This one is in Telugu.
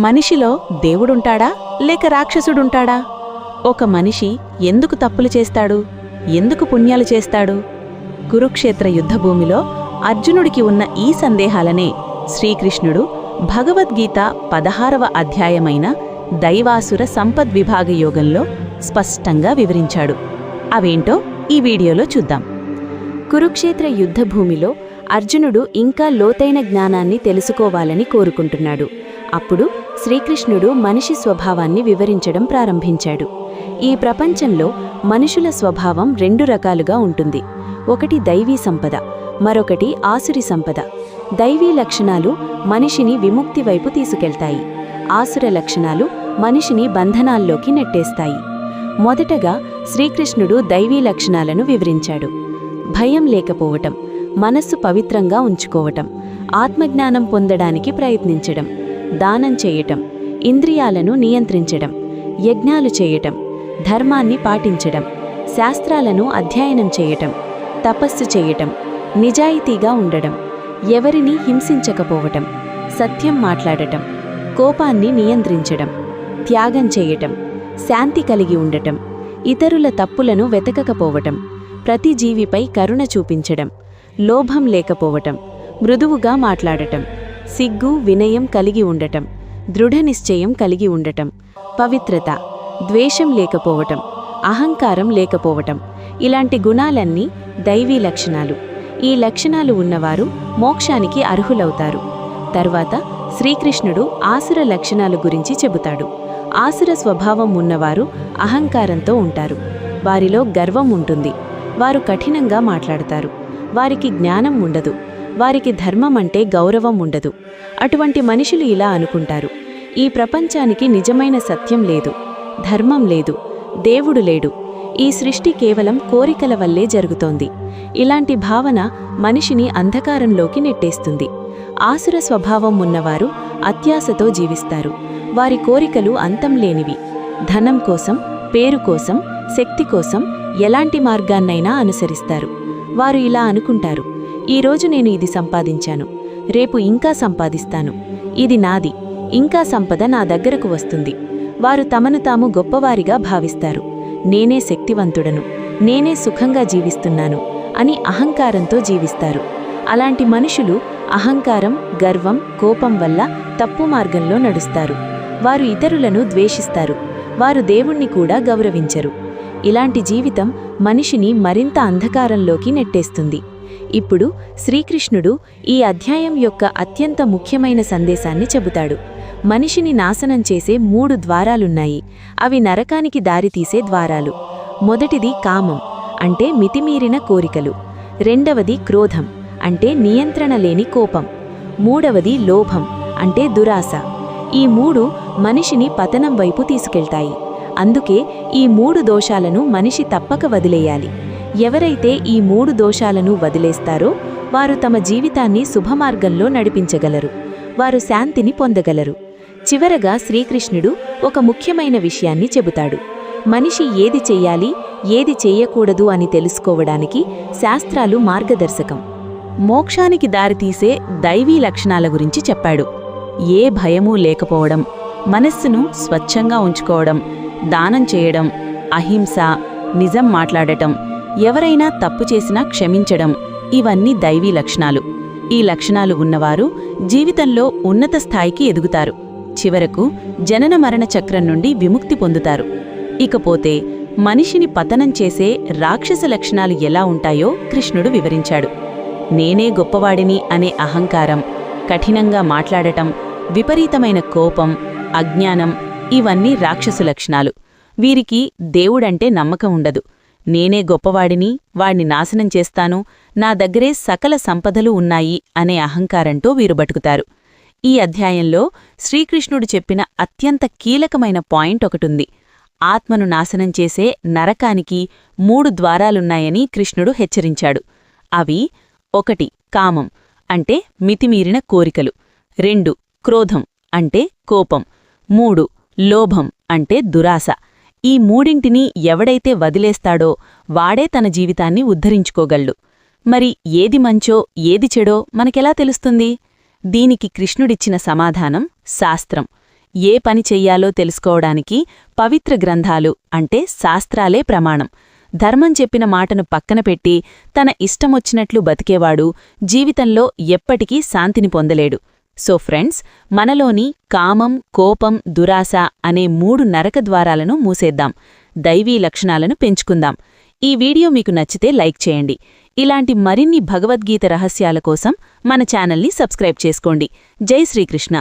మనిషిలో దేవుడుంటాడా లేక రాక్షసుడుంటాడా? ఒక మనిషి ఎందుకు తప్పులు చేస్తాడు? ఎందుకు పుణ్యాలు చేస్తాడు? కురుక్షేత్ర యుద్ధభూమిలో అర్జునుడికి ఉన్న ఈ సందేహాలనే శ్రీకృష్ణుడు భగవద్గీత 16వ అధ్యాయమైన దైవాసుర సంపద్విభాగ యోగంలో స్పష్టంగా వివరించాడు. అవేంటో ఈ వీడియోలో చూద్దాం. కురుక్షేత్ర యుద్ధభూమిలో అర్జునుడు ఇంకా లోతైన జ్ఞానాన్ని తెలుసుకోవాలని కోరుకుంటున్నాడు. అప్పుడు శ్రీకృష్ణుడు మనిషి స్వభావాన్ని వివరించడం ప్రారంభించాడు. ఈ ప్రపంచంలో మనుషుల స్వభావం 2 రకాలుగా ఉంటుంది. ఒకటి దైవీ సంపద, మరొకటి ఆసురి సంపద. దైవీ లక్షణాలు మనిషిని విముక్తి వైపు తీసుకెళ్తాయి. ఆసుర లక్షణాలు మనిషిని బంధనాల్లోకి నెట్టేస్తాయి. మొదటగా శ్రీకృష్ణుడు దైవీ లక్షణాలను వివరించాడు. భయం లేకపోవటం, మనస్సు పవిత్రంగా ఉంచుకోవటం, ఆత్మజ్ఞానం పొందడానికి ప్రయత్నించడం, దానం చేయటం, ఇంద్రియాలను నియంత్రించడం, యజ్ఞాలు చేయటం, ధర్మాన్ని పాటించడం, శాస్త్రాలను అధ్యయనం చేయటం, తపస్సు చేయటం, నిజాయితీగా ఉండడం, ఎవరినీ హింసించకపోవటం, సత్యం మాట్లాడటం, కోపాన్ని నియంత్రించడం, త్యాగం చేయటం, శాంతి కలిగి ఉండటం, ఇతరుల తప్పులను వెతకకపోవటం, ప్రతి జీవిపై కరుణ చూపించడం, లోభం లేకపోవటం, మృదువుగా మాట్లాడటం, సిగ్గు వినయం కలిగి ఉండటం, దృఢనిశ్చయం కలిగి ఉండటం, పవిత్రత, ద్వేషం లేకపోవటం, అహంకారం లేకపోవటం. ఇలాంటి గుణాలన్నీ దైవీ లక్షణాలు. ఈ లక్షణాలు ఉన్నవారు మోక్షానికి అర్హులవుతారు. తర్వాత శ్రీకృష్ణుడు ఆసుర లక్షణాల గురించి చెబుతాడు. ఆసుర స్వభావం ఉన్నవారు అహంకారంతో ఉంటారు. వారిలో గర్వం ఉంటుంది. వారు కఠినంగా మాట్లాడతారు. వారికి జ్ఞానం ఉండదు. వారికి ధర్మం అంటే గౌరవం ఉండదు. అటువంటి మనుషులు ఇలా అనుకుంటారు: ఈ ప్రపంచానికి నిజమైన సత్యం లేదు, ధర్మం లేదు, దేవుడు లేడు, ఈ సృష్టి కేవలం కోరికల వల్లే జరుగుతోంది. ఇలాంటి భావన మనిషిని అంధకారంలోకి నెట్టేస్తుంది. ఆసుర స్వభావం ఉన్నవారు అత్యాశతో జీవిస్తారు. వారి కోరికలు అంతం లేనివి. ధనం కోసం, పేరు కోసం, శక్తి కోసం ఎలాంటి మార్గాన్నైనా అనుసరిస్తారు. వారు ఇలా అనుకుంటారు: ఈరోజు నేను ఇది సంపాదించాను, రేపు ఇంకా సంపాదిస్తాను, ఇది నాది, ఇంకా సంపద నా దగ్గరకు వస్తుంది. వారు తమను తాము గొప్పవారిగా భావిస్తారు. నేనే శక్తివంతుడను, నేనే సుఖంగా జీవిస్తున్నాను అని అహంకారంతో జీవిస్తారు. అలాంటి మనుషులు అహంకారం, గర్వం, కోపం వల్ల తప్పు మార్గంలో నడుస్తారు. వారు ఇతరులను ద్వేషిస్తారు. వారు దేవుణ్ణి కూడా గౌరవించరు. ఇలాంటి జీవితం మనిషిని మరింత అంధకారంలోకి నెట్టేస్తుంది. ఇప్పుడు శ్రీకృష్ణుడు ఈ అధ్యాయం యొక్క అత్యంత ముఖ్యమైన సందేశాన్ని చెబుతాడు. మనిషిని నాశనం చేసే 3 ద్వారాలున్నాయి. అవి నరకానికి దారితీసే ద్వారాలు. మొదటిది కామం, అంటే మితిమీరిన కోరికలు. రెండవది క్రోధం, అంటే నియంత్రణ లేని కోపం. మూడవది లోభం, అంటే దురాశ. ఈ 3 మనిషిని పతనం వైపు తీసుకెళ్తాయి. అందుకే ఈ 3 దోషాలను మనిషి తప్పక వదిలేయాలి. ఎవరైతే ఈ 3 దోషాలను వదిలేస్తారో వారు తమ జీవితాన్ని శుభమార్గంలో నడిపించగలరు. వారు శాంతిని పొందగలరు. చివరగా శ్రీకృష్ణుడు ఒక ముఖ్యమైన విషయాన్ని చెబుతాడు. మనిషి ఏది చెయ్యాలి, ఏది చెయ్యకూడదు అని తెలుసుకోవడానికి శాస్త్రాలు మార్గదర్శకం. మోక్షానికి దారితీసే దైవీ లక్షణాల గురించి చెప్పాడు. ఏ భయమూ లేకపోవడం, మనస్సును స్వచ్ఛంగా ఉంచుకోవడం, దానం చేయడం, అహింస, నిజం మాట్లాడటం, ఎవరైనా తప్పు చేసినా క్షమించడం, ఇవన్నీ దైవీ లక్షణాలు. ఈ లక్షణాలు ఉన్నవారు జీవితంలో ఉన్నత స్థాయికి ఎదుగుతారు. చివరకు జనన మరణ చక్రం నుండి విముక్తి పొందుతారు. ఇకపోతే మనిషిని పతనం చేసే రాక్షస లక్షణాలు ఎలా ఉంటాయో కృష్ణుడు వివరించాడు. నేనే గొప్పవాడిని అనే అహంకారం, కఠినంగా మాట్లాడటం, విపరీతమైన కోపం, అజ్ఞానం, ఇవన్నీ రాక్షసు లక్షణాలు. వీరికి దేవుడంటే నమ్మకం ఉండదు. నేనే గొప్పవాడిని, వాడిని నాశనం చేస్తాను, నా దగ్గరే సకల సంపదలు ఉన్నాయి అనే అహంకారంతో వీరు బతుకుతారు. ఈ అధ్యాయంలో శ్రీకృష్ణుడు చెప్పిన అత్యంత కీలకమైన పాయింట్ ఒకటుంది. ఆత్మను నాశనం చేసే నరకానికి 3 ద్వారాలున్నాయని కృష్ణుడు హెచ్చరించాడు. అవి: 1 కామం, అంటే మితిమీరిన కోరికలు. 2 క్రోధం, అంటే కోపం. 3 లోభం, అంటే దురాశ. ఈ 3ంటిని ఎవడైతే వదిలేస్తాడో వాడే తన జీవితాన్ని ఉద్ధరించుకోగలడు. మరి ఏది మంచో ఏది చెడో మనకెలా తెలుస్తుంది? దీనికి కృష్ణుడిచ్చిన సమాధానం శాస్త్రం. ఏ పని చెయ్యాలో తెలుసుకోవడానికి పవిత్ర గ్రంథాలు అంటే శాస్త్రాలే ప్రమాణం. ధర్మం చెప్పిన మాటను పక్కన పెట్టి తన ఇష్టమొచ్చినట్లు బతికేవాడు జీవితంలో ఎప్పటికీ శాంతిని పొందలేడు. సో ఫ్రెండ్స్, మనలోని కామం, కోపం, దురాశ అనే 3 నరకద్వారాలను మూసేద్దాం. దైవీ లక్షణాలను పెంచుకుందాం. ఈ వీడియో మీకు నచ్చితే లైక్ చేయండి. ఇలాంటి మరిన్ని భగవద్గీత రహస్యాల కోసం మన ఛానల్ని సబ్స్క్రైబ్ చేసుకోండి. జై శ్రీకృష్ణ.